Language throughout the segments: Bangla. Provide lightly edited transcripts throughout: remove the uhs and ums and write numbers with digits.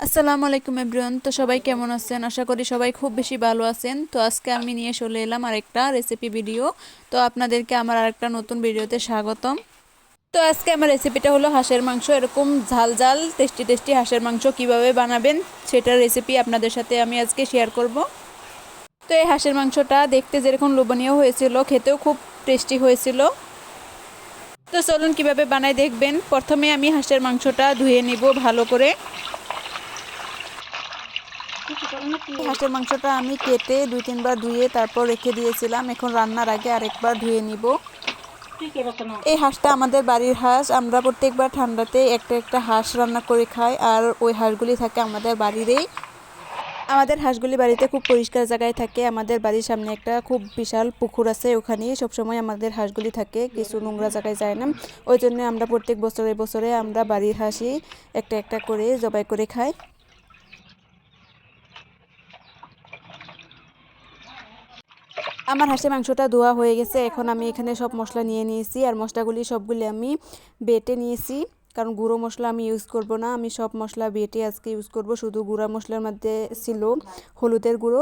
আসসালামু আলাইকুম এভরিওয়ান। তো সবাই কেমন আছেন? আশা করি সবাই খুব বেশি ভালো আছেন। তো আজকে আমি নিয়ে চলে এলাম আরেকটা রেসিপি ভিডিও। তো আপনাদেরকে আমার আরেকটা নতুন ভিডিওতে স্বাগতম। তো আজকে আমার রেসিপিটা হলো হাঁসের মাংস। এরকম ঝাল ঝাল টেস্টি টেস্টি হাঁসের মাংস কিভাবে বানাবেন সেটার রেসিপি আপনাদের সাথে আমি আজকে শেয়ার করব। তো এই হাঁসের মাংসটা দেখতে যেরকম লোভনীয় হয়েছিল, খেতেও খুব টেস্টি হয়েছিল। তো চলুন কিভাবে বানাই দেখবেন। প্রথমে আমি হাঁসের মাংসটা ধুয়ে নিব ভালো করে। হাঁসের মাংসটা আমি কেটে 2-3 বার ধুয়ে তারপর রেখে দিয়েছিলাম। এখন রান্নার আগে আরেকবার ধুয়ে নিব। এই হাঁসটা আমাদের বাড়ির হাঁস। আমরা প্রত্যেকবার ঠান্ডাতে একটা একটা হাঁস রান্না করে খাই, আর ওই হাঁসগুলি থাকে আমাদের বাড়িরেই। আমাদের হাঁসগুলি বাড়িতে খুব পরিষ্কার জায়গায় থাকে। আমাদের বাড়ির সামনে একটা খুব বিশাল পুকুর আছে, ওখানেই সবসময় আমাদের হাঁসগুলি থাকে, কিছু নোংরা জায়গায় যায় না। ওই জন্য আমরা প্রত্যেক বছরে বছরে আমরা বাড়ির হাঁসই একটা একটা করে জবাই করে খাই। আমার হাঁসের মাংসটা ধোয়া হয়ে গেছে। এখন আমি এখানে সব মশলা নিয়ে নিয়েছি, আর মশলাগুলি সবগুলি আমি বেটে নিয়েছি, কারণ গুঁড়ো মশলা আমি ইউজ করব না। আমি সব মশলা বেটে আজকে ইউজ করব। শুধু গুঁড়া মশলার মধ্যে ছিল হলুদের গুঁড়ো।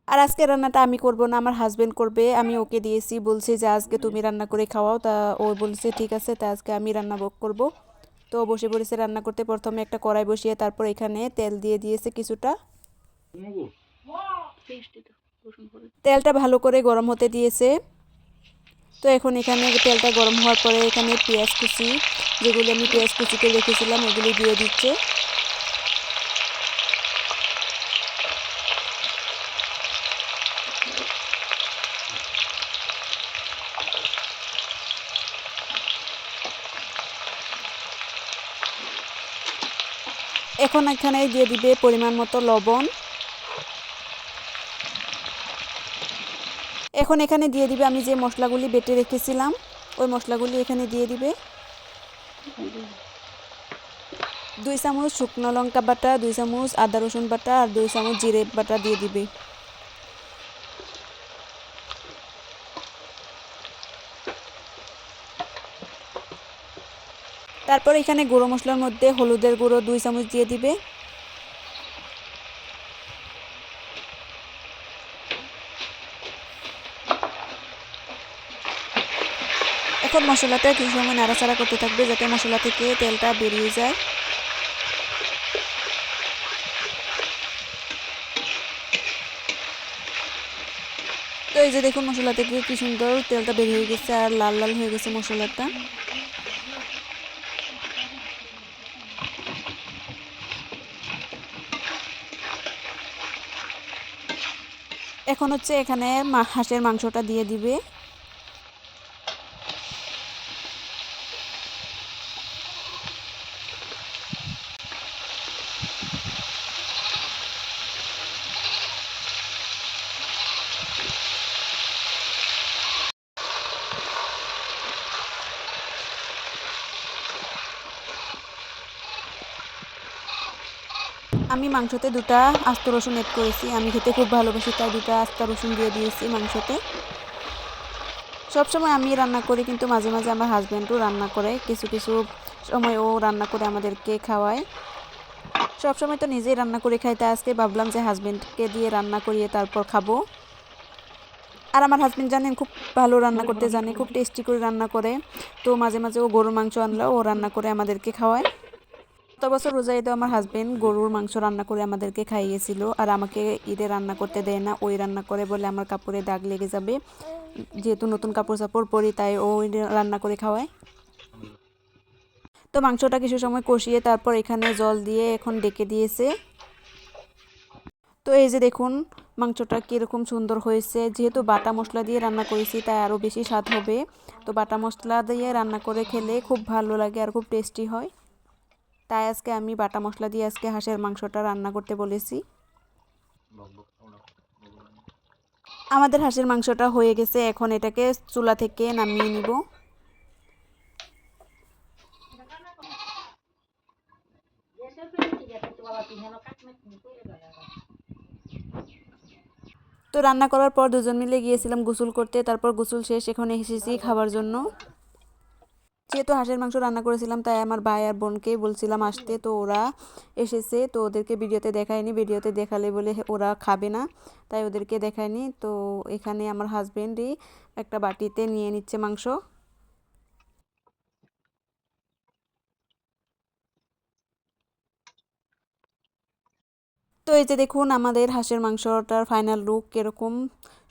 আর আজকে রান্নাটা আমি করব না, আমার হাজবেন্ড করবে। আমি ওকে দিয়েছি, বলছে যে আজকে তুমি রান্না করে খাওয়াও। তা ও বলছে ঠিক আছে, তা আজকে আমি রান্না করব। তো বসে পড়েছে রান্না করতে। প্রথমে একটা কড়াই বসিয়ে তারপর এখানে তেল দিয়ে দিয়েছে কিছুটা। তেলটা ভালো করে গরম হতে দিয়েছে। তো এখন এখানে তেলটা গরম হওয়ার পরে এখানে পেঁয়াজ কুচি, যেগুলি আমি পেঁয়াজ কুচি করে রেখেছিলাম, ওগুলি দিয়ে দিচ্ছে। এখন এখানে দিয়ে দিবে পরিমাণ মতো লবণ। এখন এখানে দিয়ে দিবে আমি যে মশলাগুলি বেটে রেখেছিলাম, ওই মশলাগুলি এখানে দিয়ে দিবে। 2 চামচ শুকনো লঙ্কা বাটা, 2 চামচ আদা রসুন বাটা, আর 2 চামচ জিরে বাটা দিয়ে দিবে। তারপর এখানে গুঁড়ো মশলার মধ্যে হলুদের গুঁড়ো 2 চামচ দিয়ে দিবে। এখন মশলাটা কিছু সময় নাড়াচাড়া করতে থাকবে, যাতে মশলা থেকে তেলটা বেরিয়ে যায়। তো এই যে দেখুন, মশলা থেকে কি সুন্দর তেলটা বের হয়ে গেছে, আর লাল লাল হয়ে গেছে মশলাটা। এখন হচ্ছে এখানে হাঁসের মাংসটা দিয়ে দিবে। আমি মাংসতে 2টা আস্ত রসুন এড করেছি। আমি খেতে খুব ভালোবাসি, তাই 2টা আস্ত রসুন দিয়ে দিয়েছি মাংসতে। সবসময় আমি রান্না করি, কিন্তু মাঝে মাঝে আমার হাজব্যান্ডও রান্না করে। কিছু কিছু সময় ও রান্না করে আমাদেরকে খাওয়ায়। সবসময় তো নিজেই রান্না করে খাই, তাই আজকে ভাবলাম যে হাজব্যান্ডকে দিয়ে রান্না করিয়ে তারপর খাবো। আর আমার হাজব্যান্ড জানেন, খুব ভালো রান্না করতে জানে, খুব টেস্টি করে রান্না করে। তো মাঝে মাঝে ও গরুর মাংস আনলেও ও রান্না করে আমাদেরকে খাওয়ায়। গত বছর রোজা ঈদে আমার হাজবেন্ড গরুর মাংস রান্না করে আমাদেরকে খাইয়েছিল, আর আমাকে ঈদে রান্না করতে দেয় না। ওই রান্না করে বলে আমার কাপড়ে দাগ লেগে যাবে, যেহেতু নতুন কাপড় চাপড় পরি, তাই ও রান্না করে খাওয়ায়। তো মাংসটা কিছু সময় কষিয়ে তারপর এখানে জল দিয়ে এখন ডেকে দিয়েছে। তো এই যে দেখুন মাংসটা কীরকম সুন্দর হয়েছে। যেহেতু বাটা মশলা দিয়ে রান্না করেছি, তাই আরও বেশি স্বাদ হবে। তো বাটা মশলা দিয়ে রান্না করে খেলে খুব ভালো লাগে আর খুব টেস্টি হয়। তাই আজকে আমি বাটা মশলা দিয়ে আজকে হাঁসের মাংসটা রান্না করতে বলেছি। আমাদের হাঁসের মাংসটা হয়ে গেছে। এখন এটাকে চুলা থেকে নামিয়ে নিব। তো রান্না করার পর দুজন মিলে গিয়েছিলাম গোসল করতে। তারপর গোসল শেষ, এখন এসেছি খাবার জন্য। যেহেতু হাঁসের মাংস রান্না করেছিলাম তাই আমার ভাই আর বোনকেই বলছিলাম আসতে, তো ওরা এসেছে। তো ওদেরকে ভিডিওতে দেখায়নি, ভিডিওতে দেখালে বলে ওরা খাবে না, তাই ওদেরকে দেখায়নি। তো এখানে আমার হাজবেন্ডই একটা বাটিতে নিয়ে নিচ্ছে মাংস। তো এই যে দেখুন আমাদের হাঁসের মাংসটার ফাইনাল লুক কীরকম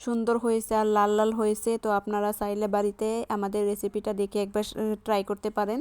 সুন্দর হয়েছে আর লাল লাল হয়েছে। তো আপনারা চাইলে বাড়িতে আমাদের রেসিপিটা দেখে একবার ট্রাই করতে পারেন।